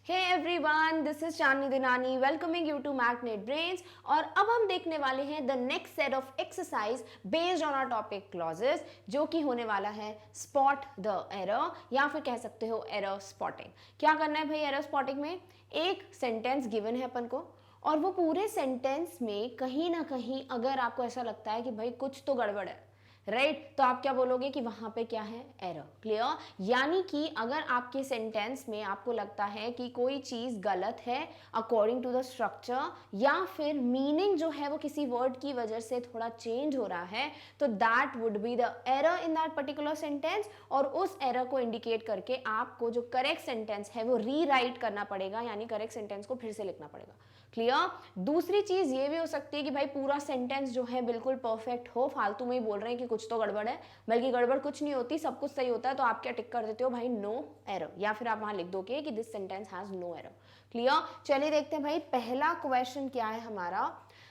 Hey everyone, this is Chandni Dinani welcoming you to magnet brains. और अब हम देखने वाले हैं the next set of exercise based on our topic clauses, जो कि होने वाला है स्पॉट द एरर या फिर कह सकते हो एरर स्पॉटिंग। क्या करना है भाई एरर स्पॉटिंग में? एक सेंटेंस गिवन है अपन को और वो पूरे सेंटेंस में कहीं ना कहीं अगर आपको ऐसा लगता है कि भाई कुछ तो गड़बड़ है, राइट तो आप क्या बोलोगे कि वहां पे क्या है? एरर। क्लियर? यानी कि अगर आपके सेंटेंस में आपको लगता है कि कोई चीज गलत है अकॉर्डिंग टू द स्ट्रक्चर या फिर मीनिंग जो है वो किसी वर्ड की वजह से थोड़ा चेंज हो रहा है, तो that would be the error in that particular sentence. और उस एरर को इंडिकेट करके आपको जो करेक्ट सेंटेंस है वो रीराइट करना पड़ेगा, यानी करेक्ट सेंटेंस को फिर से लिखना पड़ेगा। क्लियर? दूसरी चीज ये भी हो सकती है कि भाई पूरा सेंटेंस जो है बिल्कुल परफेक्ट हो, फालतू में ही बोल रहे हैं कि कुछ तो गड़बड़ है, बल्कि गड़बड़ कुछ नहीं होती, सब कुछ सही होता है, तो आप क्या टिक कर देते हो भाई? नो एरर, या फिर आप वहां लिख दोगे कि this sentence has no error. Clear? चलिए देखते हैं भाई पहला क्वेश्चन क्या है हमारा।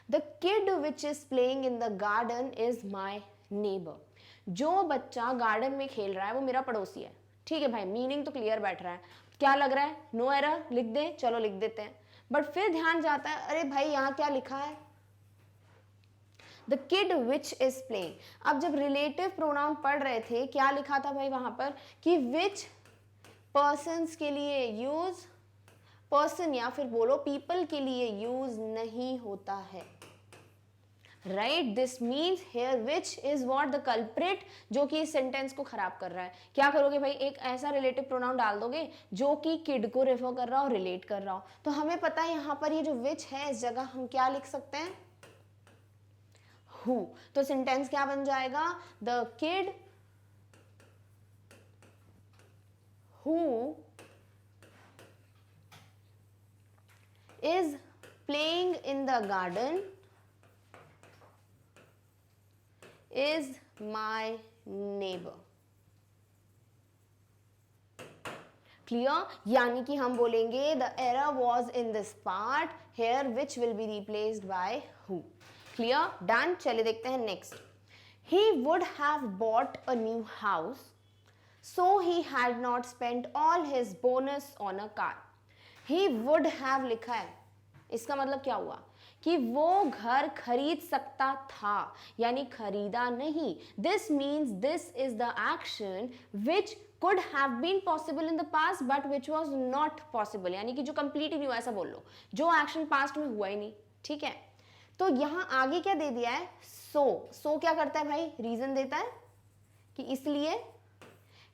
The kid which is playing in the garden is my neighbour. जो बच्चा गार्डन में खेल रहा है वो मेरा पड़ोसी है। ठीक है भाई, मीनिंग तो क्लियर बैठ रहा है। क्या लग रहा है? नो एरर लिख दे, चलो लिख देते हैं। बट फिर ध्यान जाता है, अरे भाई यहां क्या लिखा है? The kid which is playing. अब जब रिलेटिव प्रोनाउन पढ़ रहे थे क्या लिखा था भाई वहां पर कि विच पर्सन्स के लिए यूज, पर्सन या फिर बोलो पीपल के लिए यूज नहीं होता है। Right, this means here which is what the culprit, जो कि इस सेंटेंस को खराब कर रहा है। क्या करोगे भाई? एक ऐसा रिलेटिव प्रोनाउन डाल दोगे जो कि किड को रेफर कर रहा हो, रिलेट कर रहा हो। तो हमें पता है यहां पर ये जो विच है इस जगह हम क्या लिख सकते हैं? हु। तो सेंटेंस क्या बन जाएगा? The kid who is playing in the garden is my neighbor। Clear? यानी कि हम बोलेंगे the error was in this part here which will be replaced by who. Clear? Done. चलिए देखते हैं next. He would have bought a new house so he had not spent all his bonus on a car. He would have लिखा है, इसका मतलब क्या हुआ कि वो घर खरीद सकता था, यानी खरीदा नहीं। This means this is the action which could have been possible in the past but which was not possible, यानी कि जो कंप्लीट ही नहीं हुआ, ऐसा बोल लो जो एक्शन पास्ट में हुआ ही नहीं। ठीक है, तो यहां आगे क्या दे दिया है? सो क्या करता है भाई? रीजन देता है कि इसलिए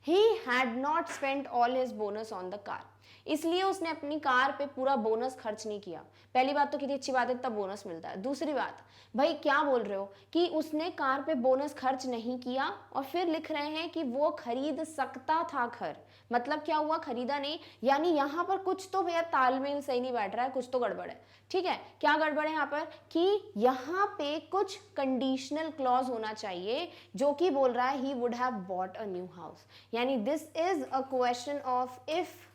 he had not spent all his bonus on the car, इसलिए उसने अपनी कार पे पूरा बोनस खर्च नहीं किया। पहली बात तो कितनी अच्छी बात है, तब बोनस मिलता है। दूसरी बात, भाई क्या बोल रहे हो कि उसने कार पे बोनस खर्च नहीं किया और फिर लिख रहे हैं कि वो खरीद सकता था घर। मतलब क्या हुआ? खरीदा नहीं। यानी यहां पर कुछ तो भैया तालमेल सही नहीं बैठ रहा है, कुछ तो गड़बड़ है। ठीक है, क्या गड़बड़ है यहां पर कि यहां पे कुछ कंडीशनल क्लॉज होना चाहिए जो कि बोल रहा है ही would have bought a new house, यानी this is a question of if,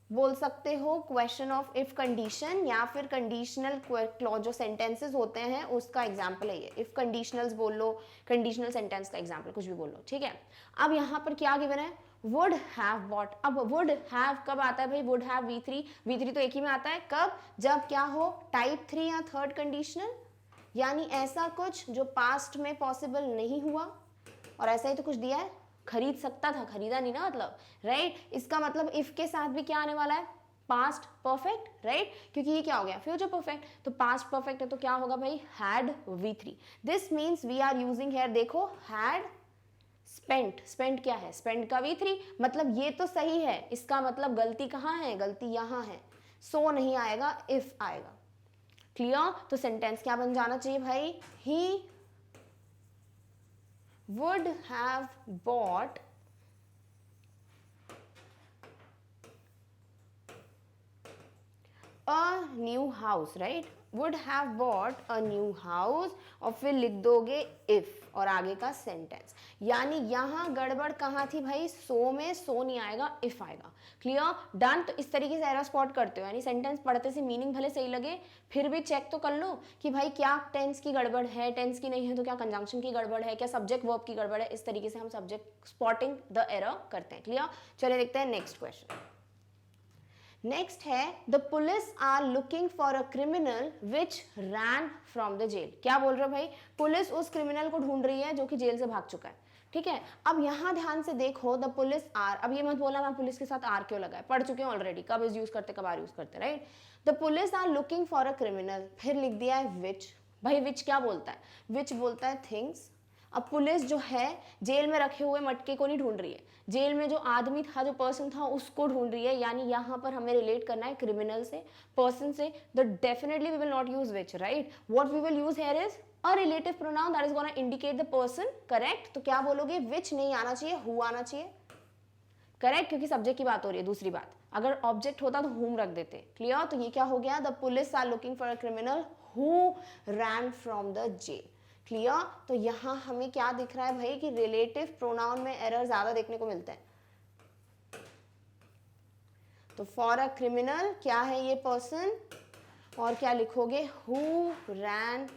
बोल सकते हो क्वेश्चन ऑफ इफ कंडीशन, या फिर कंडीशनल क्लॉज जो सेंटेंसेस होते हैं उसका एग्जांपल है ये। इफ कंडीशनल्स बोल लो, कंडीशनल सेंटेंस का एग्जांपल कुछ भी बोल लो। ठीक है, अब यहां पर क्या गिवन है? Would have bot. अब वुड हैव कब आता है भाई? वुड हैव V3, V3 तो एक ही में आता है। कब? जब क्या हो? टाइप 3 या थर्ड कंडीशनल, यानी ऐसा कुछ जो पास्ट में पॉसिबल नहीं हुआ, और ऐसा ही तो कुछ दिया है, खरीद सकता था, खरीदा नहीं ना, मतलब राइट। इसका मतलब इफ के साथ भी क्या आने वाला है? पास्ट परफेक्ट, राइट, क्योंकि ये क्या हो गया? Future perfect. तो पास्ट परफेक्ट है तो क्या होगा भाई? Had V3। This means we are using here, देखो हैड स्पेंट। स्पेंट क्या है? स्पेंट का V3, मतलब ये तो सही है। इसका मतलब गलती कहाँ है? गलती यहां है। सो नहीं आएगा, इफ आएगा। क्लियर? तो सेंटेंस क्या बन जाना चाहिए भाई? ही would have bought a new house, right? would have bought a new house और फिर लिख दोगे if और आगे का सेंटेंस। यानी यहां गड़बड़ कहां थी भाई? सो में सो नहीं आएगा, if आएगा। क्लियर? डन। तो इस तरीके से एरर स्पॉट करते हो, यानी सेंटेंस पढ़ते से मीनिंग भले सही लगे फिर भी चेक तो कर लो कि भाई क्या टेंस की गड़बड़ है, टेंस की नहीं है तो क्या कंजंक्शन की गड़बड़ है, क्या सब्जेक्ट वर्ब की गड़बड़ है। इस तरीके से हम सब्जेक्ट स्पॉटिंग द एरर करते हैं। क्लियर? चलिए देखते हैं नेक्स्ट क्वेश्चन। नेक्स्ट है the police are looking for a criminal which ran from the jail. क्या बोल रहे हो भाई, पुलिस उस क्रिमिनल को ढूंढ रही है जो कि जेल से भाग चुका है। ठीक है, अब यहां ध्यान से देखो, द पुलिस आर, अब ये मत बोला मैं पुलिस के साथ आर क्यों लगाए, पढ़ चुके हैं ऑलरेडी, कब इज यूज करते कब आर यूज करते, right. The police are looking for a criminal, फिर लिख दिया है विच। भाई विच क्या बोलता है, विच बोलता है थिंग्स। अब पुलिस जो है जेल में रखे हुए मटके को नहीं ढूंढ रही है, जेल में जो आदमी था, जो पर्सन था, उसको ढूंढ रही है। यानी यहाँ पर हमें रिलेट करना है क्रिमिनल से, पर्सन से। The definitely we will not use which, right. What we will use here is a relative pronoun that is gonna indicate the person, correct. तो क्या बोलोगे, विच नहीं आना चाहिए, हु आना चाहिए, करेक्ट, क्योंकि सब्जेक्ट की बात हो रही है। दूसरी बात, अगर ऑब्जेक्ट होता तो हुम रख देते, क्लियर। तो ये क्या हो गया, the police are looking for a criminal who ran from the jail, clear. तो यहां हमें क्या दिख रहा है भाई कि रिलेटिव प्रोनाउन में एरर ज्यादा देखने को मिलते हैं। तो फॉर अ क्रिमिनल क्या है ये पर्सन, और क्या लिखोगे, who ran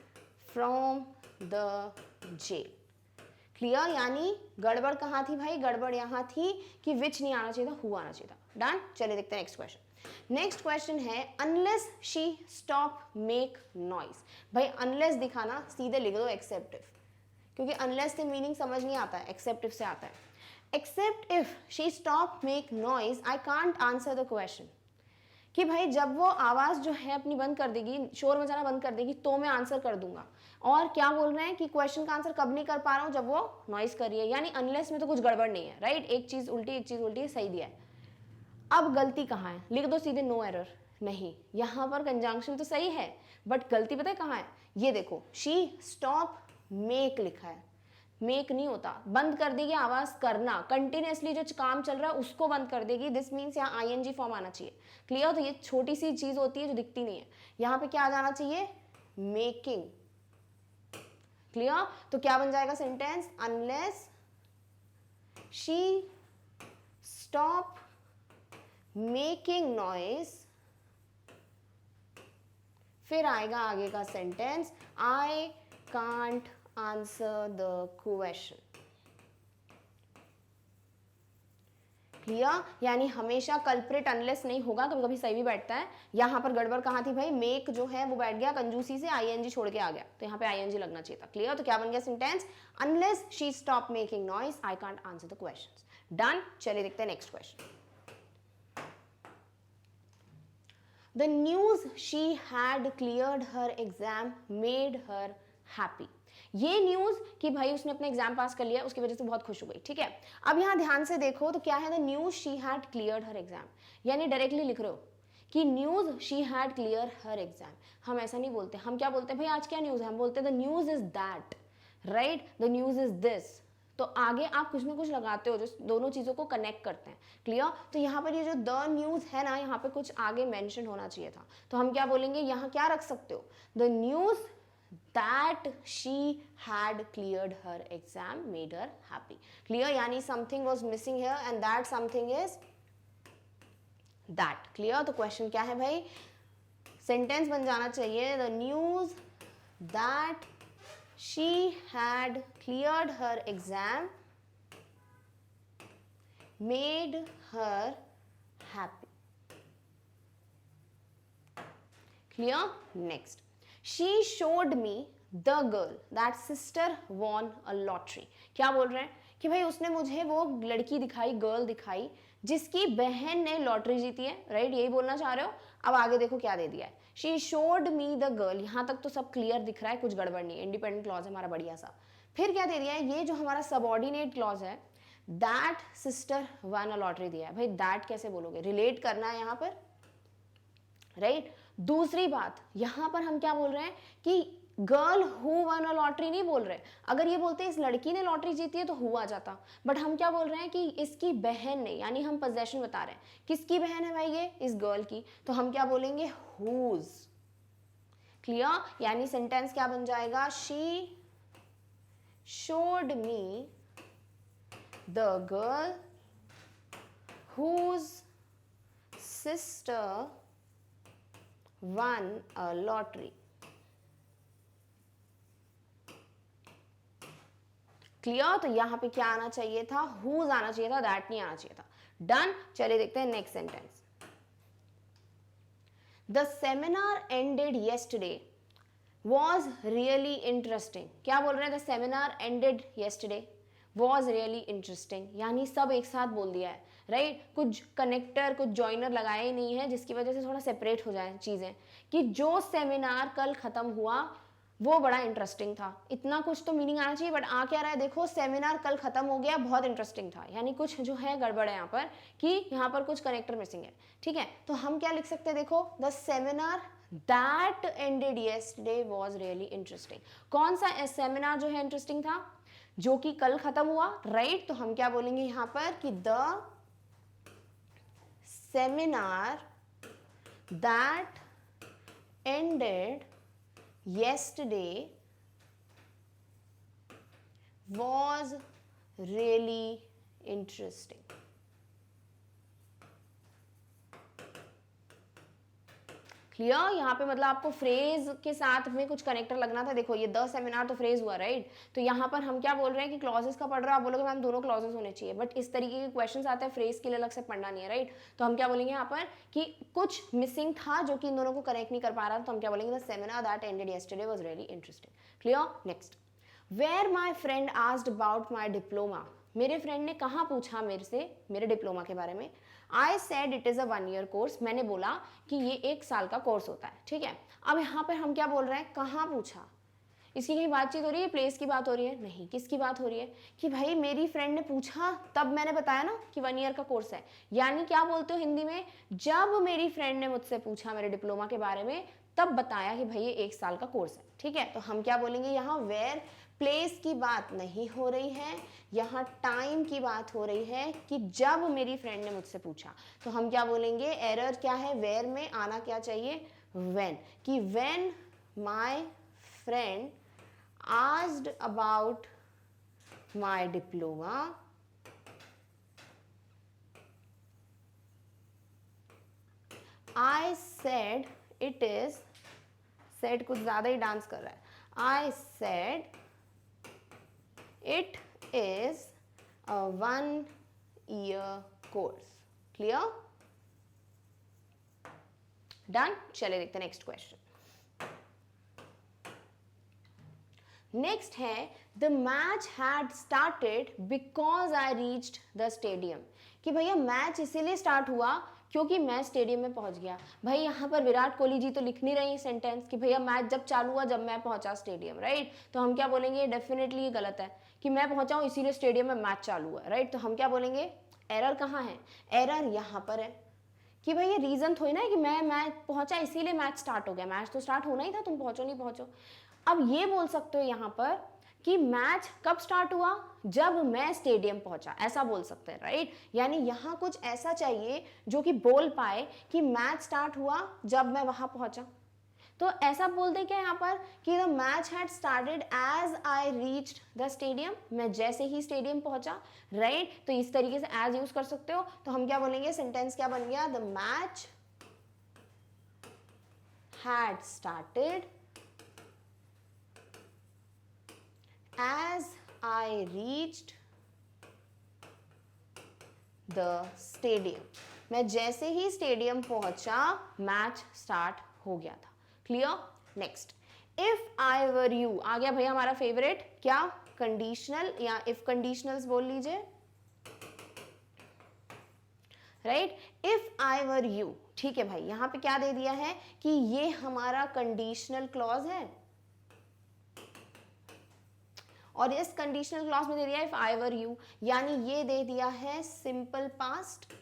from the jail, clear. यानी गड़बड़ कहाँ थी भाई, गड़बड़ यहाँ थी कि विच नहीं आना चाहिए था, हु आना चाहिए था। डन, चलिए देखते हैं नेक्स्ट क्वेश्चन। नेक्स्ट क्वेश्चन है unless she stop make noise. भाई अनलेस दिखाना, सीधे लिख दो एक्सेप्टिव, क्योंकि अनलेस से मीनिंग समझ नहीं आता है, एक्सेप्टिव से आता है। Except if she stop make noise I can't answer the question, कि भाई जब वो आवाज जो है अपनी बंद कर देगी, शोर मचाना बंद कर देगी, तो मैं आंसर कर दूंगा। और क्या बोल रहे हैं कि क्वेश्चन का आंसर कब नहीं कर पा रहा हूं, जब वो नॉइज कर रही है। यानी अनलेस में तो कुछ गड़बड़ नहीं है, राइट। एक चीज उल्टी एक चीज उल्टी, सही दिया है। अब गलती कहाँ है, लिख दो सीधे नो एरर। नहीं, यहां पर कंजंक्शन तो सही है, बट गलती पता है कहाँ है, ये देखो, शी स्टॉप मेक लिखा है, मेक नहीं होता, बंद कर देगी आवाज करना, कंटिन्यूसली जो काम चल रहा है उसको बंद कर देगी। दिस मीन्स यहाँ आईएनजी फॉर्म आना चाहिए, क्लियर। तो ये छोटी सी चीज होती है जो दिखती नहीं है, यहाँ पे क्या आ जाना चाहिए, मेकिंग, क्लियर। तो क्या बन जाएगा sentence, unless she stop making noise, फिर आएगा आगे का sentence, I can't answer the question, clear. यानी हमेशा कल्प्रिट अनलेस नहीं होगा, कभी कभी सही भी बैठता है। यहां पर गड़बड़ कहां थी भाई, मेक जो है वो बैठ गया कंजूसी से, आईएनजी छोड़ के आ गया, तो यहाँ पे आईएनजी लगना चाहिए था, क्लियर। तो क्या बन गया sentence, unless she stop making noise I can't answer the questions. Done, चलिए देखते हैं next question. The news she had cleared her exam made her happy. ये न्यूज कि भाई उसने अपने एग्जाम पास कर लिया, उसकी वजह से बहुत खुश हो गई, ठीक है। अब यहाँ ध्यान से देखो तो क्या है, the news she had cleared her exam, यानी डायरेक्टली लिख रहे हो कि news she had clear her exam. हम ऐसा नहीं बोलते, हम क्या बोलते हैं भाई आज क्या न्यूज है, हम बोलते हैं the news is that, right, the news is this. तो आगे आप कुछ ना कुछ लगाते हो जो दोनों चीजों को कनेक्ट करते हैं, क्लियर। तो यहाँ पर ये जो द न्यूज है ना, यहाँ पे कुछ आगे मेंशन होना चाहिए था, तो हम क्या बोलेंगे, यहाँ क्या रख सकते हो, the news that she had cleared her exam made her happy, clear। यानी something was missing here and that something is that, clear। तो क्वेश्चन क्या है भाई, सेंटेंस बन जाना चाहिए, the news that she had cleared her exam made her happy, clear। next, she showed me the girl that sister won a lottery। क्या बोल रहे हैं कि भाई उसने मुझे वो लड़की दिखाई, गर्ल दिखाई जिसकी बहन ने लॉटरी जीती है, राइट, यही बोलना चाह रहे हो। अब आगे देखो क्या दे दिया है, she showed me the girl, यहां तक तो सब क्लियर दिख रहा है, कुछ गड़बड़ नहीं है, इंडिपेंडेंट क्लॉज है हमारा बढ़िया सा। फिर क्या दे दिया है, ये जो हमारा सबऑर्डिनेट क्लॉज है, that sister won a lottery दिया है। भाई दैट कैसे बोलोगे, रिलेट करना है यहाँ पर, राइट। दूसरी बात, यहां पर हम क्या बोल रहे हैं कि girl who one a lottery नहीं बोल रहे, अगर ये बोलते इस लड़की ने लॉटरी जीती है तो हु आ जाता, बट हम क्या बोल रहे हैं कि इसकी बहन ने, यानी हम पोजेशन बता रहे हैं, किसकी बहन है भाई ये, इस गर्ल की, तो हम क्या बोलेंगे, हुज, क्लियर। यानी सेंटेंस क्या बन जाएगा, she showed me the girl whose sister won a lottery, clear. तो यहां पे क्या आना चाहिए था, हुज आना चाहिए था, दैट नहीं आना चाहिए था। डन, चलिए देखते हैं next sentence. The seminar ended yesterday was really interesting. क्या बोल रहे हैं? The seminar ended yesterday was really interesting, यानी सब एक साथ बोल दिया है, राइट कुछ कनेक्टर कुछ जॉइनर लगाया ही नहीं है, जिसकी वजह से थोड़ा सेपरेट हो जाए चीज़ें, कि जो सेमिनार कल ख़त्म हुआ वो बड़ा इंटरेस्टिंग था। इतना कुछ तो मीनिंग आना चाहिए, बट आ क्या रहा है? देखो, सेमिनार कल खत्म हो गया, बहुत इंटरेस्टिंग था, यानी कुछ जो है गड़बड़ है यहाँ पर, कि यहाँ पर कुछ कनेक्टर मिसिंग है। ठीक है, तो हम क्या लिख सकते हैं? देखो, the seminar that ended yesterday was really interesting. कौन सा सेमिनार जो है इंटरेस्टिंग था? जो कि कल खत्म हुआ, राइट। तो हम क्या बोलेंगे यहाँ पर कि the seminar that ended yesterday was really interesting। Clear? यहाँ पे मतलब आपको फ्रेज के साथ में कुछ कनेक्टर लगना था। देखो, ये द सेमिनार तो फ्रेज हुआ, राइट। तो यहाँ पर हम क्या बोल रहे हैं कि क्लॉजेस का पढ़ रहे हो, आप बोलोगे मैम दोनों क्लॉजेस होने चाहिए, बट इस तरीके के क्वेश्चंस आते हैं, फ्रेज के लिए अलग से पढ़ना नहीं है, राइट। तो हम क्या बोलेंगे यहाँ पर कि कुछ मिसिंग था जो कि इन दोनों को कनेक्ट नहीं कर पा रहा था, तो हम क्या बोलेंगे? The seminar that ended yesterday was really interesting. Clear? Next, where my friend asked about my diploma. मेरे फ्रेंड ने कहाँ पूछा मेरे से मेरे डिप्लोमा के बारे में। I said it is a 1 year course. मैंने बोला कि ये 1 साल का कोर्स होता है। ठीक है, अब यहाँ पर हम क्या बोल रहे हैं? कहाँ पूछा? इसकी कहीं बातचीत हो रही है? प्लेस की बात हो रही है? नहीं। किसकी बात हो रही है? कि भाई मेरी फ्रेंड ने पूछा, तब मैंने बताया ना कि 1 year का कोर्स है। यानी क्या बोलते हो हिंदी में? जब मेरी फ्रेंड ने मुझसे पूछा मेरे डिप्लोमा के बारे में, तब बताया कि भाई ये 1 साल का कोर्स है। ठीक है, तो हम क्या बोलेंगे यहाँ? वेयर प्लेस की बात नहीं हो रही है, यहाँ टाइम की बात हो रही है कि जब मेरी फ्रेंड ने मुझसे पूछा। तो हम क्या बोलेंगे? एरर क्या है? वेयर में आना क्या चाहिए? व्हेन, कि when my friend asked about my diploma, I said it is, said कुछ ज्यादा ही डांस कर रहा है, I said it is a 1 year course। clear? done? चले देखते हैं नेक्स्ट क्वेश्चन। नेक्स्ट है the match had started because I reached the stadium. कि भैया मैच इसीलिए स्टार्ट हुआ क्योंकि मैं स्टेडियम में पहुंच गया। भाई यहाँ पर विराट कोहली जी तो लिख नहीं रही सेंटेंस कि भैया मैच जब चालू हुआ जब मैं पहुंचा स्टेडियम, राइट। तो हम क्या बोलेंगे? डेफिनेटली ये गलत है कि मैं पहुंचा हूँ इसीलिए स्टेडियम में मैच चालू हुआ, राइट। तो हम क्या बोलेंगे? एरर कहाँ है? एरर यहाँ पर है कि भाई ये रीजन थोड़ी ना है कि मैं पहुंचा इसीलिए मैच स्टार्ट हो गया। मैच तो स्टार्ट होना ही था, तुम पहुंचो नहीं पहुंचो। अब ये बोल सकते हो यहाँ पर कि मैच कब स्टार्ट हुआ? जब मैं स्टेडियम पहुंचा, ऐसा बोल सकते हैं, राइट। यानी यहाँ कुछ ऐसा चाहिए जो कि बोल पाए कि मैच स्टार्ट हुआ जब मैं वहां पहुंचा। तो ऐसा बोल दे क्या यहाँ पर कि the match had started as I reached the stadium, मैं जैसे ही स्टेडियम पहुंचा, राइट। तो इस तरीके से एज यूज कर सकते हो। तो हम क्या बोलेंगे? सेंटेंस क्या बन गया? The match had started as I reached the stadium। मैं जैसे ही स्टेडियम पहुंचा मैच स्टार्ट हो गया था। Clear? Next, if I were you आ गया भैया हमारा फेवरेट, क्या? कंडीशनल या इफ कंडीशनल्स बोल लीजिए, right. If I were you, ठीक है भाई, यहां पे क्या दे दिया है कि ये हमारा कंडीशनल क्लॉज है और इस कंडीशनल क्लॉज में दे दिया है इफ आई वर यू, यानी ये दे दिया है सिंपल पास्ट।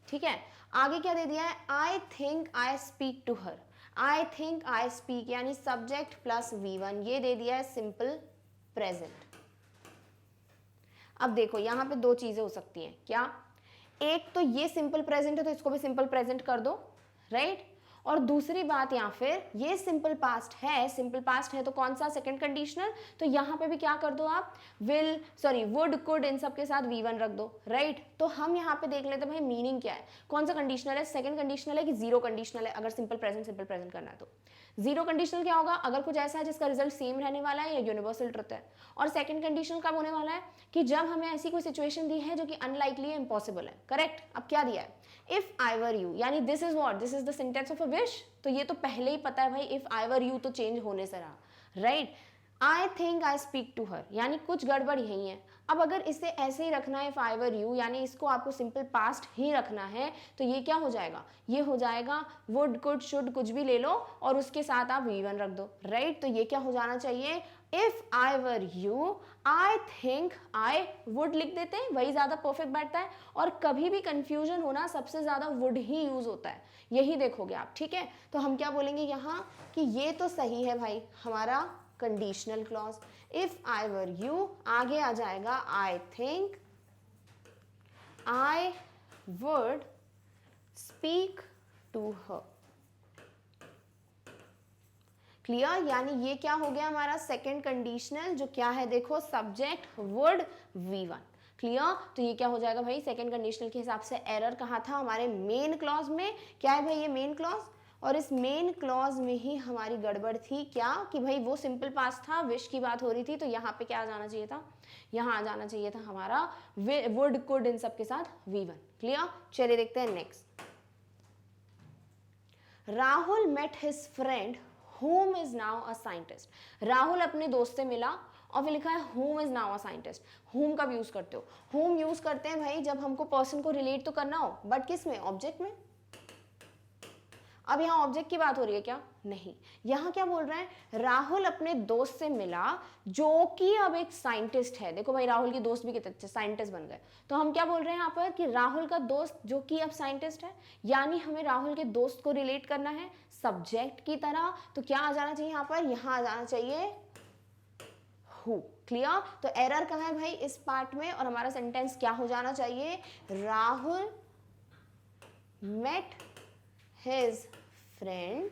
ठीक है, आगे क्या दे दिया है? I think I speak to her. I think I speak यानी सब्जेक्ट प्लस V1, ये दे दिया है सिंपल प्रेजेंट। अब देखो यहां पे 2 चीजें हो सकती हैं। क्या? एक तो ये सिंपल प्रेजेंट है तो इसको भी सिंपल प्रेजेंट कर दो, राइट। और दूसरी बात, या फिर ये सिंपल पास्ट है, सिंपल पास्ट है तो कौन सा? Second conditional. तो यहाँ पे भी क्या कर दो आप? विल, सॉरी, वुड, कुड, इन सब के साथ V1 रख दो, राइट। तो हम यहाँ पे देख लेते हैं भाई मीनिंग क्या है, कौन सा कंडीशनल है? सेकंड कंडीशनल है कि जीरो कंडीशनल है? अगर सिंपल प्रेजेंट करना है तो जीरो कंडीशनल क्या होगा? अगर कुछ ऐसा है जिसका रिजल्ट सेम रहने वाला है या यूनिवर्सल ट्रुथ है। और सेकंड कंडीशनल कब होने वाला है? कि जब हमें ऐसी कोई सिचुएशन दी है जो कि अनलाइकली है, इम्पॉसिबल है, करेक्ट। अब क्या दिया है इफ आई वर यू, यानी this is what, this is the sentence of a wish, तो ये तो पहले ही पता है भाई, इफ आई वर यू तो चेंज होने से रहा, right. I think I speak to her, यानी कुछ गड़बड़ यही है। अब अगर इसे ऐसे ही रखना है इफ आई वर यू, यानी इसको आपको सिंपल पास्ट ही रखना है, तो ये क्या हो जाएगा, ये हो जाएगा वुड कुड शुड कुछ भी ले लो और उसके साथ आप V1 रख दो, राइट। तो ये क्या हो जाना चाहिए, if I were you I think I would लिख देते हैं, वही ज्यादा परफेक्ट बैठता है। और कभी भी कंफ्यूजन होना, सबसे ज्यादा वुड ही यूज होता है, यही देखोगे आप, ठीक है। तो हम क्या बोलेंगे यहाँ कि ये तो सही है भाई हमारा conditional clause, if I were you, आगे आ जाएगा I think I would speak to her, clear. यानी ये क्या हो गया हमारा सेकंड कंडीशनल, जो क्या है देखो, सब्जेक्ट वुड V1, क्लियर। तो ये क्या हो जाएगा भाई, सेकंड कंडीशनल के हिसाब से एरर कहाँ था, हमारे मेन क्लॉज में। क्या है भाई ये मेन क्लॉज, और इस मेन क्लॉज में ही हमारी गड़बड़ थी, क्या कि भाई वो सिंपल पास्ट था, विश की बात हो रही थी, तो यहाँ पे क्या आ जाना चाहिए था, यहाँ आ जाना चाहिए था हमारा वुड कुड इन सब के साथ V1, क्लियर। चलिए देखते हैं next. Rahul met his friend whom is now a scientist, Rahul अपने दोस्त से मिला और फिर लिखा है whom is now a scientist। whom कब यूज करते हो, whom यूज करते हैं भाई जब हमको पर्सन को रिलेट तो करना हो, बट किस में, ऑब्जेक्ट में। अब यहाँ ऑब्जेक्ट की बात हो रही है क्या, नहीं। यहाँ क्या बोल रहे हैं, राहुल अपने दोस्त से मिला जो कि अब एक साइंटिस्ट है। देखो भाई राहुल के दोस्त भी कितने अच्छे साइंटिस्ट बन गए, तो हम क्या बोल रहे हैं यहाँ पर कि राहुल का दोस्त जो कि अब साइंटिस्ट है, यानी हमें राहुल के दोस्त को रिलेट करना है सब्जेक्ट की तरह। तो क्या आ जाना चाहिए यहाँ पर, यहाँ आ जाना चाहिए हु, क्लियर। तो एरर कहाँ है भाई इस पार्ट में, और हमारा सेंटेंस क्या हो जाना चाहिए, Rahul met his friend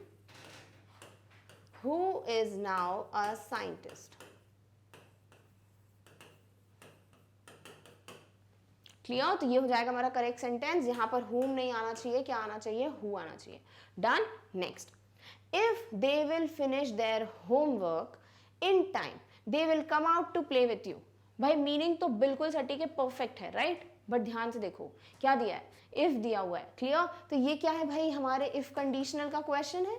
who is now a scientist, clear. तो ये हो जाएगा हमारा करेक्ट सेंटेंस, यहां पर whom नहीं आना चाहिए, क्या आना चाहिए, who आना चाहिए। Done. Next, if they will finish their homework in time they will come out to play with you. भाई मीनिंग तो बिल्कुल सटीक है, परफेक्ट है, राइट। बट ध्यान से देखो क्या दिया है, इफ दिया हुआ है, क्लियर। तो ये क्या है भाई, हमारे इफ कंडीशनल का क्वेश्चन है।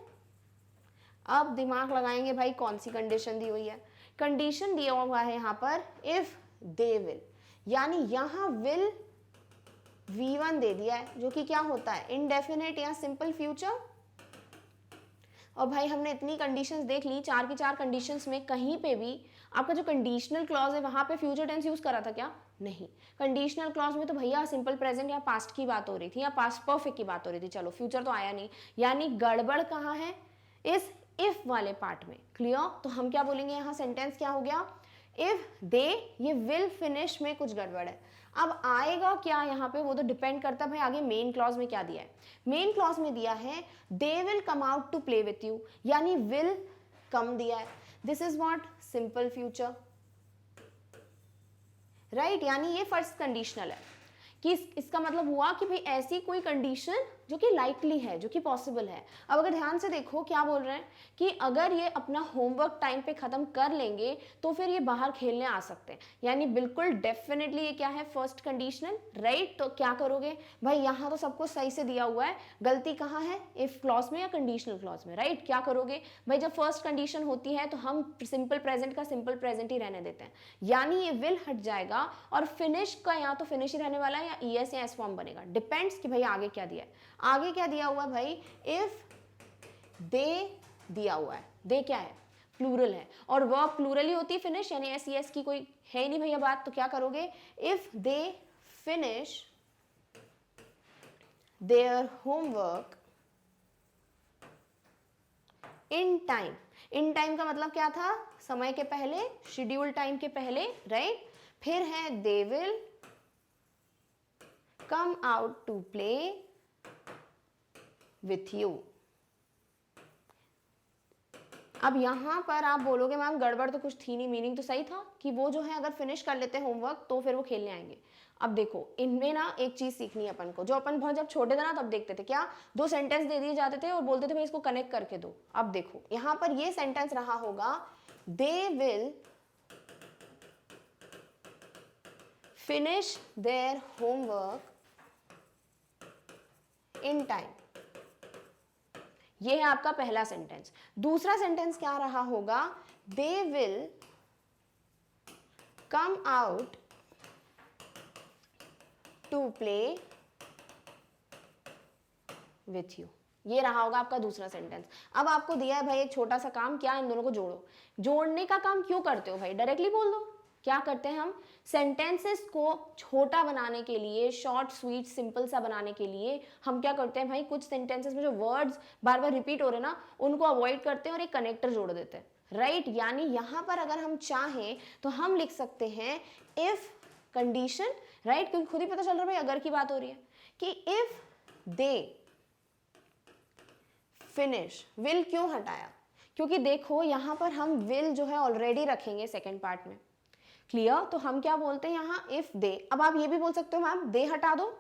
अब दिमाग लगाएंगे भाई कौन सी कंडीशन दी हुई है, कंडीशन दिया हुआ है यहाँ पर इफ दे विल, यानी यहाँ विल V1 दे दिया है, जो कि क्या होता है, इनडेफिनेट या सिंपल फ्यूचर। और भाई हमने इतनी कंडीशंस देख ली, चार की चार कंडीशंस में कहीं पे भी आपका जो कंडीशनल क्लॉज है वहां पे फ्यूचर टेंस यूज करा था क्या, नहीं। कंडीशनल क्लॉज में तो भैया सिंपल प्रेजेंट या पास्ट की बात हो रही थी या पास्ट परफेक्ट की बात हो रही थी, चलो फ्यूचर तो आया नहीं। यानी गड़बड़ कहाँ है, इस इफ वाले पार्ट में, क्लियर। तो हम क्या बोलेंगे यहाँ, सेंटेंस क्या हो गया, इफ दे, ये विल फिनिश में कुछ गड़बड़ है। अब आएगा क्या यहाँ पे, वो तो डिपेंड करता है भाई आगे मेन क्लॉज में क्या दिया है। मेन क्लॉज में दिया है they will come out to play with you, यानी विल कम दिया है, this is what, simple future, right. यानी ये फर्स्ट कंडीशनल है कि इसका मतलब हुआ कि भाई ऐसी कोई कंडीशन जो कि लाइकली है, जो कि पॉसिबल है। अब अगर ध्यान से देखो क्या बोल रहे हैं कि अगर ये अपना होमवर्क टाइम पे खत्म कर लेंगे तो फिर ये बाहर खेलने आ सकते हैं, यानी बिल्कुल डेफिनेटली ये क्या है, फर्स्ट कंडीशनल, राइट। तो क्या करोगे भाई, यहाँ तो सबको सही से दिया हुआ है, गलती कहाँ है, इफ क्लॉज में या कंडीशनल क्लॉज में, राइट। क्या करोगे भाई, जब फर्स्ट कंडीशन होती है तो हम सिंपल प्रेजेंट का सिंपल प्रेजेंट ही रहने देते हैं, यानी ये विल हट जाएगा और फिनिश का या तो फिनिश ही रहने वाला है या ES या S फॉर्म बनेगा, डिपेंड्स कि भाई आगे क्या दिया है। आगे क्या दिया हुआ है भाई, इफ दे दिया हुआ है, दे क्या है, प्लूरल है, और वर्ब प्लूरल ही होती है फिनिश, यानी SES की कोई है ही नहीं भैया बात। तो क्या करोगे, if they finish their homework in time, in time का मतलब क्या था, समय के पहले, शेड्यूल टाइम के पहले, राइट। फिर है they will come out to play with you. अब यहां पर आप बोलोगे मैम गड़बड़ तो कुछ थी नहीं, मीनिंग तो सही था कि वो जो है अगर फिनिश कर लेते हैं होमवर्क तो फिर वो खेलने आएंगे। अब देखो इनमें ना एक चीज सीखनी है अपन को, जो अपन बहुत जब छोटे थे ना तब देखते थे, क्या दो सेंटेंस दे दिए जाते थे और बोलते थे भाई इसको कनेक्ट करके दो। अब देखो यहां पर ये सेंटेंस रहा होगा, they will finish their homework in time. ये है आपका पहला सेंटेंस। दूसरा सेंटेंस क्या रहा होगा, they will come out to play with you. ये रहा होगा आपका दूसरा सेंटेंस। अब आपको दिया है भाई एक छोटा सा काम, क्या इन दोनों को जोड़ो। जोड़ने का काम क्यों करते हो भाई, डायरेक्टली बोल दो। क्या करते हैं हम, सेंटेंसेस को छोटा बनाने के लिए, शॉर्ट स्वीट सिंपल सा बनाने के लिए हम क्या करते हैं भाई, कुछ सेंटेंसेस में जो वर्ड्स बार बार रिपीट हो रहे हैं ना, उनको अवॉइड करते हैं और एक कनेक्टर जोड़ देते हैं, राइट। यानी यहां पर अगर हम चाहें तो हम लिख सकते हैं इफ कंडीशन, राइट, क्योंकि खुद ही पता चल रहा है भाई अगर की बात हो रही है, कि इफ दे फिनिश। विल क्यों हटाया, क्योंकि देखो यहां पर हम विल जो है ऑलरेडी रखेंगे सेकेंड पार्ट में, क्लियर। तो हम क्या बोलते हैं यहाँ, इफ दे। अब आप ये भी बोल सकते हो मैम दे हटा दो,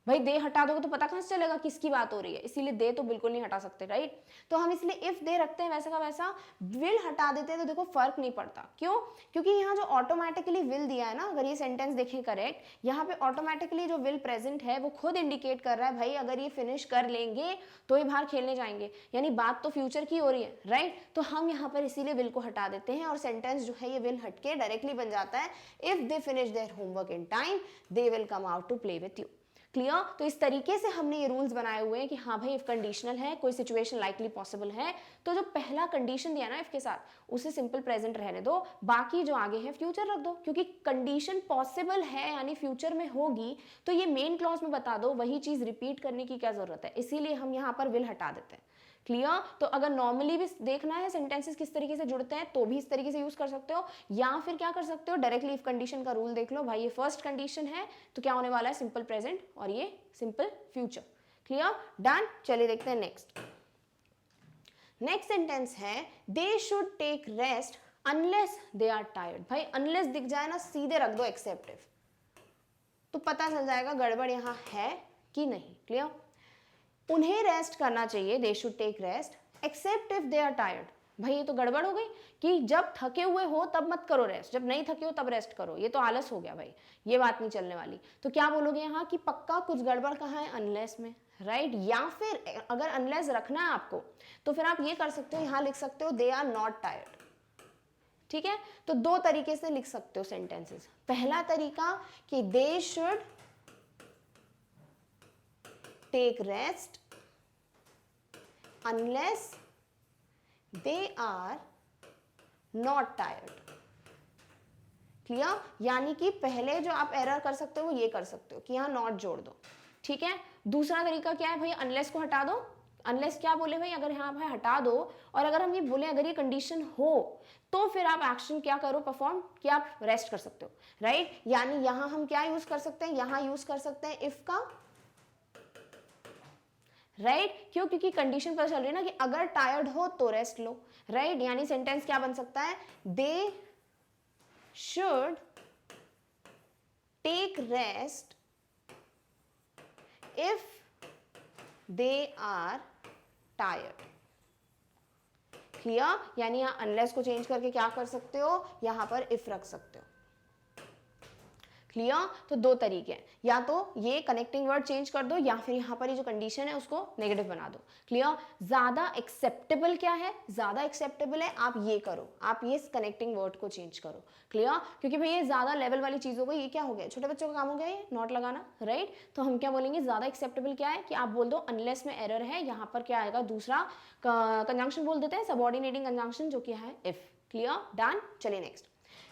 भाई दे हटा दोगे तो पता कहां से चलेगा किसकी बात हो रही है, इसीलिए दे तो बिल्कुल नहीं हटा सकते, राइट। तो हम इसलिए इफ दे रखते हैं, वैसा का वैसा विल हटा देते हैं तो देखो फर्क नहीं पड़ता। क्यों, क्योंकि यहाँ जो ऑटोमेटिकली विल दिया है ना, अगर ये सेंटेंस देखें करेक्ट, यहाँ पे ऑटोमेटिकली जो विल प्रेजेंट है वो खुद इंडिकेट कर रहा है भाई अगर ये फिनिश कर लेंगे तो ये बाहर खेलने जाएंगे, यानी बात तो फ्यूचर की हो रही है, राइट। तो हम यहाँ पर इसीलिए विल को हटा देते हैं और सेंटेंस जो है ये विल हटके डायरेक्टली बन जाता है, if they finish their homework in time they will come out to play with you, clear. तो इस तरीके से हमने ये रूल्स बनाए हुए हैं कि हाँ भाई इफ कंडीशनल है, कोई सिचुएशन लाइकली पॉसिबल है, तो जो पहला कंडीशन दिया ना इफ के साथ उसे सिंपल प्रेजेंट रहने दो, बाकी जो आगे है फ्यूचर रख दो, क्योंकि कंडीशन पॉसिबल है यानी फ्यूचर में होगी तो ये मेन क्लॉज में बता दो, वही चीज रिपीट करने की क्या जरूरत है, इसीलिए हम यहाँ पर विल हटा देते हैं, क्लियर। तो अगर नॉर्मली भी देखना है सेंटेंसेस किस तरीके से जुड़ते हैं तो भी इस तरीके से यूज कर सकते हो, या फिर क्या कर सकते हो डायरेक्टली इफ कंडीशन का रूल देख लो, भाई ये फर्स्ट कंडीशन है तो क्या होने वाला है सिंपल प्रेजेंट और ये सिंपल फ्यूचर, क्लियर, डन। चलिए देखते हैं नेक्स्ट। नेक्स्ट सेंटेंस है they should take rest unless they are tired. भाई अनलेस दिख जाए ना सीधे रख दो एक्सेप्ट इफ, तो पता चल जाएगा गड़बड़ यहाँ है कि नहीं, क्लियर। उन्हें रेस्ट करना चाहिए, they should take rest except if they are tired. भाई ये तो गड़बड़ हो गई कि जब थके हुए हो तब मत करो रेस्ट, जब नहीं थके हो तब रेस्ट करो, ये तो आलस हो गया भाई, ये बात नहीं चलने वाली। तो क्या बोलोगे यहाँ कि पक्का कुछ गड़बड़ कहाँ है, अनलेस में, राइट। या फिर अगर अनलेस रखना है आपको तो फिर आप ये कर सकते हो, यहाँ लिख सकते हो दे आर नॉट टायर्ड, ठीक है। तो दो तरीके से लिख सकते हो सेंटेंसेस। पहला तरीका कि they should take rest unless they are not tired, clear. यानी कि पहले जो आप एरर कर सकते हो वो ये कर सकते हो कि यहाँ नॉट जोड़ दो, ठीक है। दूसरा तरीका क्या है भाई, अनलेस को हटा दो। अनलेस क्या बोले भाई, अगर यहाँ भाई हटा दो और अगर हम ये बोले अगर ये कंडीशन हो तो फिर आप एक्शन क्या करो परफॉर्म, कि आप रेस्ट कर सकते हो, राइट। यानी यहाँ हम क्या यूज कर सकते हैं, यहाँ यूज कर सकते हैं इफ का, राइट क्यों, क्योंकि कंडीशन पता चल रही है ना कि अगर टायर्ड हो तो रेस्ट लो, राइट। यानी सेंटेंस क्या बन सकता है, they should take rest if they are tired, clear. यानी यहां अनलेस को चेंज करके क्या कर सकते हो, यहां पर इफ रख सकते हो, क्लियर। तो दो तरीके हैं, या तो ये कनेक्टिंग वर्ड चेंज कर दो या फिर यहाँ पर ये जो कंडीशन है उसको नेगेटिव बना दो, क्लियर। ज्यादा एक्सेप्टेबल क्या है, ज्यादा एक्सेप्टेबल है आप ये करो, आप ये कनेक्टिंग वर्ड को चेंज करो, क्लियर। क्योंकि भाई ये ज्यादा लेवल वाली चीजों को, ये क्या हो गया, छोटे बच्चों का काम हो गया ये नॉट लगाना, राइट। तो हम क्या बोलेंगे, ज्यादा एक्सेप्टेबल क्या है कि आप बोल दो अनलेस में एरर है, यहाँ पर क्या आएगा दूसरा कंजंक्शन बोल देते हैं, सबऑर्डिनेटिंग कंजंक्शन जो कि है इफ, क्लियर, डन। चलिए next,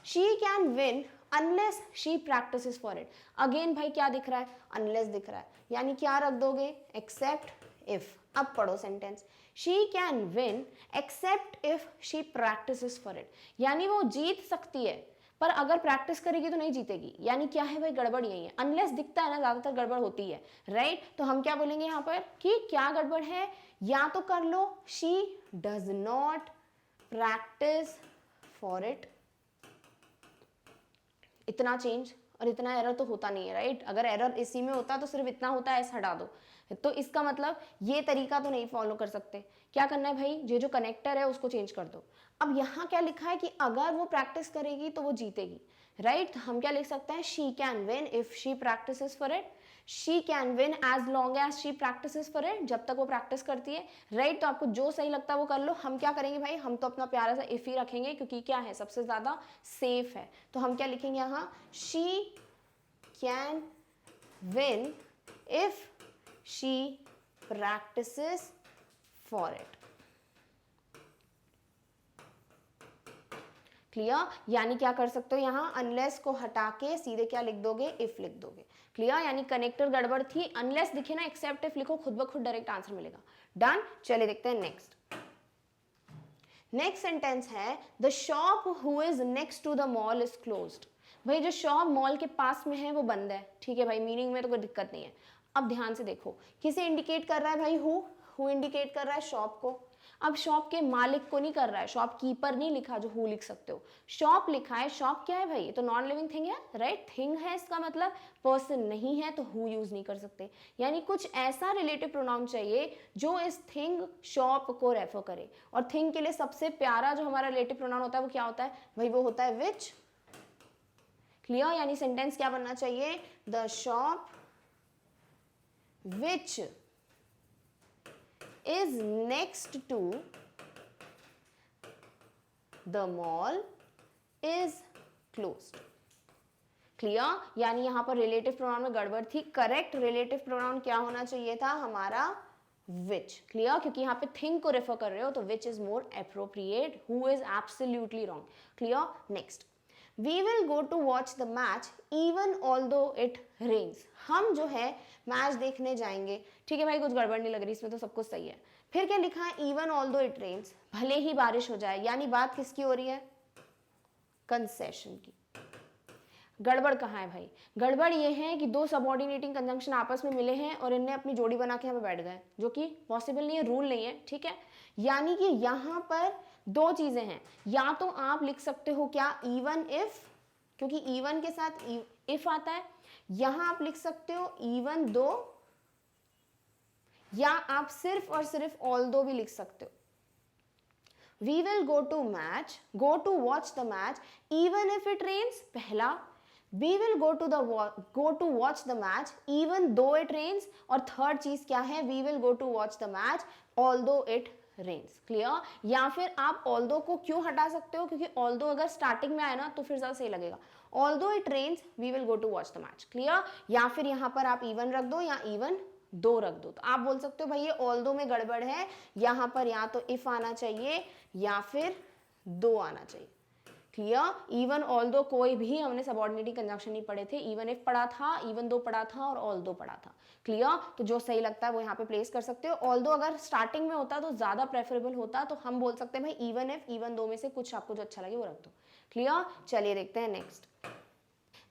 she can win unless she practises for it. Again भाई क्या दिख रहा है, अनलेस दिख रहा है, यानी क्या रख दोगे, एक्सेप्ट इफ। अब पढ़ो sentence, she can win except if she practises for it. यानी वो जीत सकती है पर अगर प्रैक्टिस करेगी तो नहीं जीतेगी, यानी क्या है भाई गड़बड़ यही है, अनलेस दिखता है ना ज्यादातर गड़बड़ होती है, राइट। तो हम क्या बोलेंगे यहाँ पर कि क्या गड़बड़ है, या तो कर लो she does not practice for it, इतना चेंज और इतना एरर तो होता नहीं है, राइट। अगर एरर इसी में होता तो सिर्फ इतना होता है, ऐसा हटा दो, तो इसका मतलब ये तरीका तो नहीं फॉलो कर सकते। क्या करना है भाई, ये जो कनेक्टर है उसको चेंज कर दो। अब यहाँ क्या लिखा है कि अगर वो प्रैक्टिस करेगी तो वो जीतेगी, राइट। हम क्या लिख सकते हैं, she can win if she practises for it. She can win as long as she practises for it, जब तक वो प्रैक्टिस करती है, राइट। तो आपको जो सही लगता है वो कर लो। हम क्या करेंगे भाई, हम तो अपना प्यारा सा इफ ही रखेंगे, क्योंकि क्या है सबसे ज्यादा सेफ है। तो हम क्या लिखेंगे यहाँ, she can win if she practises for it. Clear, यानी क्या कर सकते हो यहाँ, अनलेस को हटा के सीधे क्या लिख दोगे, इफ लिख दोगे। क्लियर, यानी कनेक्टर गड़बड़ थी, अनलेस दिखे ना एक्सेप्ट इफ लिखो, खुद ब खुद डायरेक्ट आंसर मिलेगा। डन, चलिए देखते हैं नेक्स्ट। नेक्स्ट सेंटेंस है the shop who is next to the mall is closed. भाई जो शॉप मॉल के पास में है वो बंद है, ठीक है भाई, मीनिंग में तो कोई दिक्कत नहीं है। अब ध्यान से देखो, किसे इंडिकेट कर रहा है भाई, हु इंडिकेट कर रहा है शॉप को। अब शॉप के मालिक को नहीं कर रहा है, शॉप कीपर नहीं लिखा जो हु लिख सकते हो, शॉप लिखा है। शॉप क्या है भाई, ये तो नॉन लिविंग थिंग है, राइट, थिंग है, इसका मतलब पर्सन नहीं है, तो हु यूज नहीं कर सकते। यानी कुछ ऐसा रिलेटिव प्रोनाउन चाहिए जो इस थिंग शॉप को रेफर करे। और थिंग के लिए सबसे प्यारा जो हमारा रिलेटिव प्रोनाउन होता है वो क्या होता है भाई, वो होता है विच। क्लियर, यानी सेंटेंस क्या बनना चाहिए, the shop which is next to the mall is closed. Clear, यानी यहां पर रिलेटिव प्रोनाउन में गड़बड़ थी। करेक्ट रिलेटिव प्रोनाउन क्या होना चाहिए था हमारा, विच। क्लियर, क्योंकि यहाँ पे थिंग को रेफर कर रहे हो तो which is more appropriate, who is absolutely wrong. Clear, next, we will go to watch the match even although it rains. हम जो है मैच देखने जाएंगे, ठीक है भाई, कुछ गड़बड़ नहीं लग रही इसमें, तो सब कुछ सही है। फिर क्या लिखा है, इवन ऑल्दो इट रेन्स, भले ही बारिश हो जाए, यानी बात किसकी हो रही है, कंसेशन की। गड़बड़ कहाँ है भाई, गड़बड़ ये है कि दो सबऑर्डिनेटिंग कंजंक्शन आपस में मिले हैं और इनने अपनी जोड़ी बना के यहाँ पे बैठ गए, जो कि पॉसिबल नहीं है, रूल नहीं है, ठीक है। यानी कि यहाँ पर दो चीजें हैं, या तो आप लिख सकते हो क्या, इवन इफ, क्योंकि इवन के साथ इफ आता है। यहां आप लिख सकते हो इवन दो, या आप सिर्फ और सिर्फ ऑल दो भी लिख सकते हो। We will go to match, go to watch the match even if it rains, पहला। We will go to watch the match even though it rains, और थर्ड चीज क्या है, we will go to watch the match although it rains. Clear, या फिर आप although को क्यों हटा सकते हो, क्योंकि ऑल्दो अगर स्टार्टिंग में आए ना तो फिर ज्यादा सही लगेगा। Although it rains we will go to watch the match. Clear, या फिर यहां पर आप इवन रख दो या इवन दो रख दो। तो आप बोल सकते हो भाई ये ऑल्दो में गड़बड़ है, यहां पर या तो इफ आना चाहिए या फिर दो आना चाहिए। क्लियर, इवन ऑल्दो कोई भी हमने सबऑर्डिनेटिंग कंजंक्शन नहीं पढ़े थे, इवन इफ पढ़ा था, इवन दो पढ़ा था और ऑल्दो पढ़ा था। क्लियर, तो जो सही लगता है वो यहाँ पे प्लेस कर सकते हो। ऑल्दो अगर स्टार्टिंग में होता तो ज्यादा प्रेफरेबल होता, तो हम बोल सकते हैं भाई इवन इफ, इवन दो में से कुछ आपको जो अच्छा लगे वो रख दो। क्लियर, चलिए देखते हैं नेक्स्ट।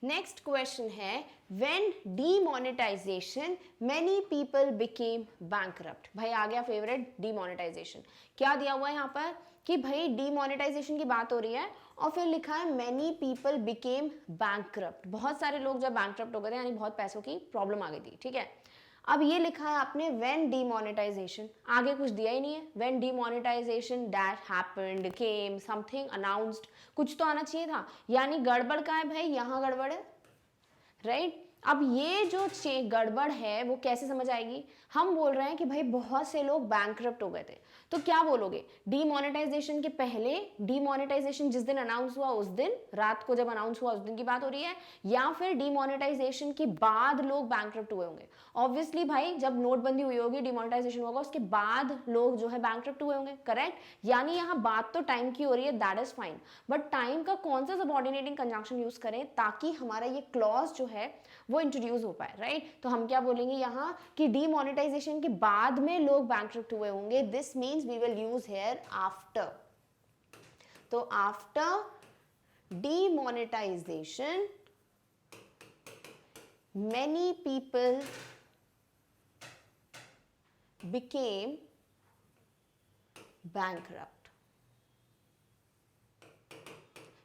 नेक्स्ट क्वेश्चन है when demonetisation many people became bankrupt. भाई आ गया फेवरेट, डीमोनेटाइजेशन। क्या दिया हुआ है यहाँ पर कि भाई डीमोनेटाइजेशन की बात हो रही है और फिर लिखा है मेनी पीपल बिकेम बैंकरप्ट। बहुत सारे लोग जब बैंकरप्ट हो गए थे, यानी बहुत पैसों की प्रॉब्लम आ गई थी, ठीक है। अब ये लिखा है आपने व्हेन डीमोनेटाइजेशन, आगे कुछ दिया ही नहीं है। When demonetisation dash happened, came, something, announced, कुछ तो आना चाहिए था। यानी गड़बड़ का है भाई, यहां गड़बड़ है, राइट। अब ये जो गड़बड़ है वो कैसे समझ आएगी, हम बोल रहे हैं कि भाई बहुत से लोग बैंकरप्ट हो गए थे, तो क्या बोलोगे, डीमोनेटाइजेशन के पहले, डीमोनेटाइजेशन जिस दिन अनाउंस हुआ उस दिन, रात को जब अनाउंस हुआ उस दिन की बात हो रही है, या फिर डीमोनेटाइजेशन के बाद लोग बैंकरप्ट हुए होंगे। ऑब्वियसली भाई जब नोटबंदी हुई होगी, डीमोनेटाइजेशन होगा, उसके बाद लोग जो है बैंकरप्ट हुए होंगे, करेक्ट। यानी यहाँ बात तो टाइम की हो रही है, that is fine, but time का कौन सा सबऑर्डिनेटिंग कंजंक्शन यूज करें ताकि हमारा ये क्लॉज जो है वो इंट्रोड्यूस हो पाए, राइट। तो हम क्या बोलेंगे यहाँ कि डीमोनेटाइजेशन के बाद में लोग बैंकरप्ट हुए होंगे, this means we will use hereafter. तो after demonetization many people became bankrupt.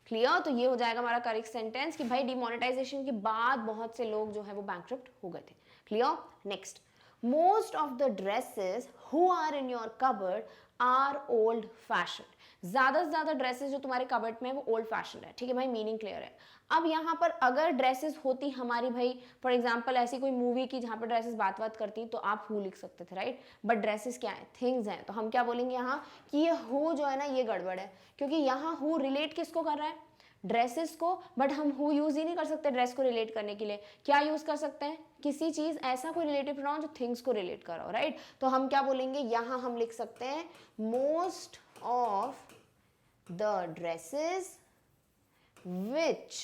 Clear, तो ये हो जाएगा हमारा करेक्ट सेंटेंस कि भाई डिमोनेटाइजेशन के बाद बहुत से लोग जो है वो बैंकरप्ट हो गए थे। Clear, next, most of the dresses who are in your cupboard are old fashioned. ज्यादा से ज्यादा ड्रेसेस जो तुम्हारे कबर्ड में है वो ओल्ड फैशन है, ठीक है भाई, मीनिंग क्लियर है। अब यहाँ पर अगर ड्रेसेस होती हमारी भाई फॉर एग्जांपल ऐसी कोई मूवी की जहाँ पर ड्रेसेस बात करती तो आप हु लिख सकते थे, राइट, बट ड्रेसेस क्या है, थिंग्स हैं, तो हम क्या बोलेंगे यहाँ कि ये हु जो है ना ये गड़बड़ है, क्योंकि यहाँ हु रिलेट किसको कर रहा है, ड्रेसेस को, बट हम हु यूज ही नहीं कर सकते ड्रेस को रिलेट करने के लिए, क्या यूज कर सकते हैं, किसी चीज ऐसा कोई रिलेटिव प्रोनाउन जो थिंग्स को रिलेट कर रहा हो, राइट, तो हम क्या बोलेंगे यहाँ हम लिख सकते हैं मोस्ट ऑफ द ड्रेसेस विच,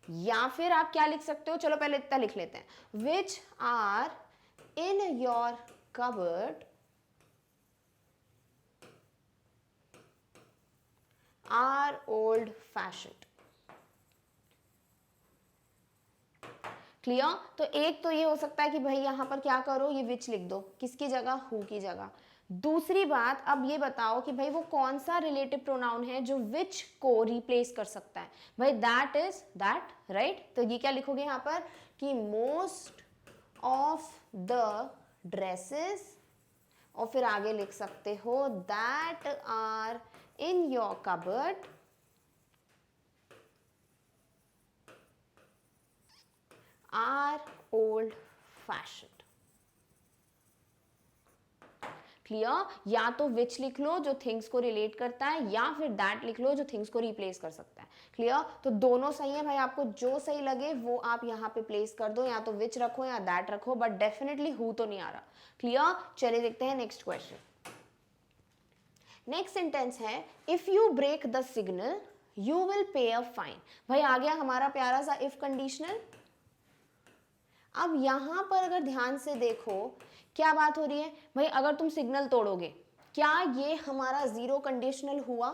या फिर आप क्या लिख सकते हो, चलो पहले इतना लिख लेते हैं, which are in your cupboard are old fashioned. Clear, तो एक तो ये हो सकता है कि भाई यहां पर क्या करो, ये विच लिख दो, किसकी जगह, हु की जगह। दूसरी बात, अब ये बताओ कि भाई वो कौन सा रिलेटिव प्रोनाउन है जो विच को रिप्लेस कर सकता है, भाई दैट इज दैट, राइट, तो ये क्या लिखोगे यहां पर कि मोस्ट ऑफ द ड्रेसेस, और फिर आगे लिख सकते हो that are in your cupboard are old fashioned. Clear, या तो विच लिख लो जो थिंग्स को रिलेट करता है, या फिर दैट लिख लो जो थिंग्स को रिप्लेस कर सकता है। क्लियर, तो दोनों सही है भाई, आपको जो सही लगे वो आप यहाँ पे प्लेस कर दो, या तो विच रखो या दैट रखो, बट डेफिनेटली हु तो नहीं आ रहा। क्लियर, चलिए देखते हैं नेक्स्ट क्वेश्चन। नेक्स्ट सेंटेंस है if you break the signal you will pay a fine. भाई आ गया हमारा प्यारा सा इफ कंडीशनल। अब यहां पर अगर ध्यान से देखो क्या बात हो रही है, भाई अगर तुम सिग्नल तोड़ोगे, क्या ये हमारा जीरो कंडीशनल हुआ?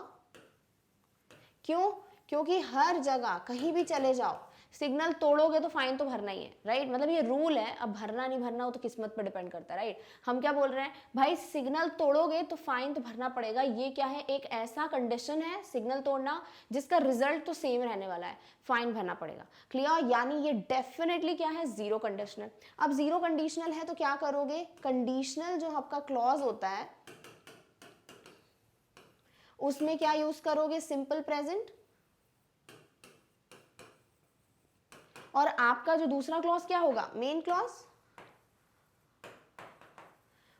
क्यों? क्योंकि हर जगह कहीं भी चले जाओ सिग्नल तोड़ोगे तो फाइन तो भरना ही है, राइट, मतलब ये रूल है, अब भरना नहीं भरना वो तो किस्मत पर डिपेंड करता है, राइट। हम क्या बोल रहे हैं, भाई सिग्नल तोड़ोगे तो फाइन तो भरना पड़ेगा, ये क्या है, एक ऐसा कंडीशन है सिग्नल तोड़ना जिसका रिजल्ट तो सेम रहने वाला है, फाइन भरना पड़ेगा। क्लियर, यानी ये डेफिनेटली क्या है, जीरो कंडीशनल। अब जीरो कंडीशनल है तो क्या करोगे, कंडीशनल जो आपका क्लॉज होता है उसमें क्या यूज करोगे, सिंपल प्रेजेंट, और आपका जो दूसरा क्लॉज क्या होगा, मेन क्लॉज,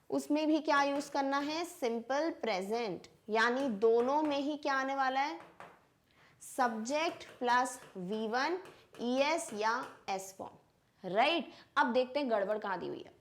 उसमें भी क्या यूज करना है, सिंपल प्रेजेंट, यानी दोनों में ही क्या आने वाला है, सब्जेक्ट प्लस V1 ES या S फॉर्म, राइट। अब देखते हैं गड़बड़ कहां दी हुई है।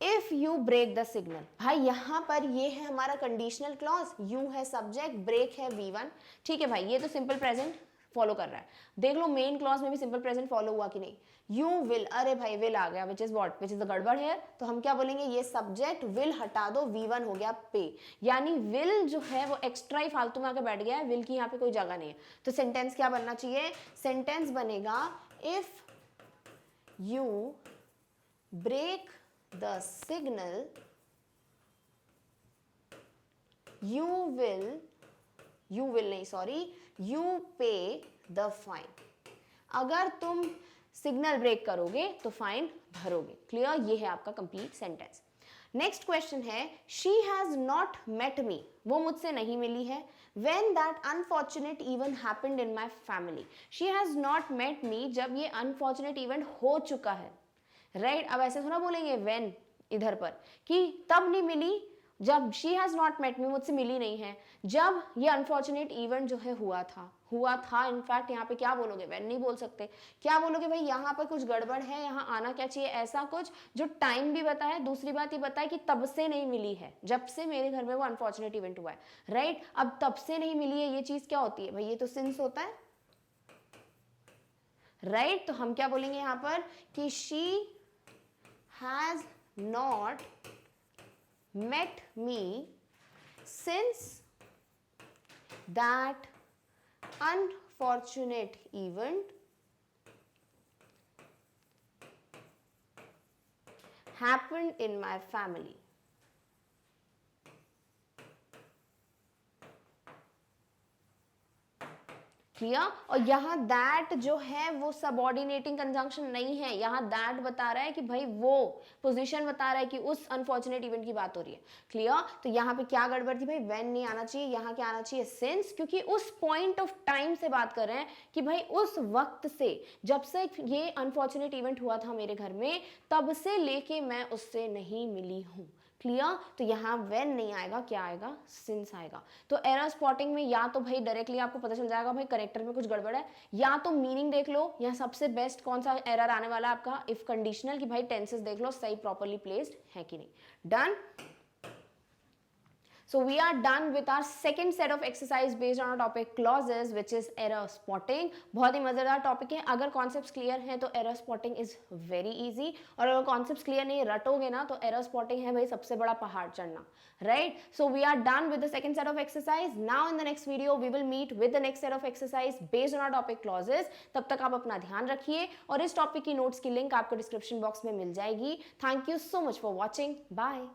If you break the signal, भाई यहां पर ये है हमारा कंडीशनल क्लॉज, यू है सब्जेक्ट, ब्रेक है V1, ठीक है भाई, ये तो सिंपल प्रेजेंट फॉलो कर रहा है। देख लो मेन क्लॉज में भी सिंपल प्रेजेंट फॉलो हुआ कि नहीं, यू विल, अरे भाई विल आ गया, which is what, which is the गड़बड़ है, तो हम क्या बोलेंगे, ये सब्जेक्ट विल हटा दो, V1 हो गया पे, यानी विल जो है वो एक्स्ट्रा ही फालतू में आके बैठ गया है, विल की यहाँ पे कोई जगह नहीं है। तो सेंटेंस क्या बनना चाहिए, सेंटेंस बनेगा if you break the signal you will नहीं, sorry, you pay the fine. अगर तुम सिग्नल ब्रेक करोगे तो फाइन भरोगे। क्लियर, ये है आपका कंप्लीट सेंटेंस। नेक्स्ट क्वेश्चन है she has not met me, वो मुझसे नहीं मिली है, when that unfortunate event happened in my family, she has not met me, जब ये unfortunate event हो चुका है, राइट। अब ऐसे थोड़ा बोलेंगे when इधर पर कि तब नहीं मिली जब she has not met me, मुझसे मिली नहीं है, जब ये अनफॉर्चुनेट इवेंट जो है हुआ था। इनफैक्ट यहाँ पे क्या बोलोगे, when नहीं बोल सकते, क्या बोलोगे, भाई यहाँ पर कुछ गड़बड़ है, यहाँ आना क्या चाहिए, ऐसा कुछ जो टाइम भी बताए, दूसरी बात ये बताए कि तब से नहीं मिली है, जब से मेरे घर में वो अनफॉर्चुनेट इवेंट हुआ है, राइट। अब तब से नहीं मिली है, ये चीज क्या होती है भाई, ये तो सिंस होता है, राइट। तो हम क्या बोलेंगे यहाँ पर कि she has not met me since that unfortunate event happened in my family. Clear. और यहाँ दैट जो है वो सबऑर्डिनेटिंग कंजंक्शन नहीं है, यहाँ दैट बता रहा है कि भाई वो पोजीशन बता रहा है कि उस अनफॉर्चुनेट इवेंट की बात हो रही है। क्लियर। तो यहाँ पे क्या गड़बड़ थी भाई, व्हेन नहीं आना चाहिए, यहाँ क्या आना चाहिए, सिंस, क्योंकि उस पॉइंट ऑफ टाइम से बात कर रहे हैं कि भाई उस वक्त से, जब से ये अनफॉर्चुनेट इवेंट हुआ था मेरे घर में, तब से लेके मैं उससे नहीं मिली हूँ। क्लियर। तो यहाँ व्हेन नहीं आएगा, क्या आएगा, सिंस आएगा। तो एरर स्पॉटिंग में या तो भाई डायरेक्टली आपको पता चल जाएगा भाई करेक्टर में कुछ गड़बड़ है, या तो मीनिंग देख लो, या सबसे बेस्ट कौन सा एरर आने वाला है आपका, इफ कंडीशनल, कि भाई टेंसेस देख लो सही प्रॉपर्ली प्लेस्ड है कि नहीं। Done. So we are done with our second set of exercise based on our topic clauses, which is error spotting. बहुत ही मजेदार टॉपिक है। अगर कॉन्सेप्ट्स क्लियर हैं तो error spotting is very easy, और अगर कॉन्सेप्ट्स क्लियर नहीं रटोगे ना तो एरर स्पॉटिंग है भाई सबसे बड़ा पहाड़ चढ़ना, right. So we are done with the second set of exercise. Now in the next video we will meet with the next set of exercise based on our topic clauses. तब तक आप अपना ध्यान रखिए, और इस टॉपिक की notes की लिंक आपको डिस्क्रिप्शन बॉक्स में मिल जाएगी। Thank you so much for watching, bye.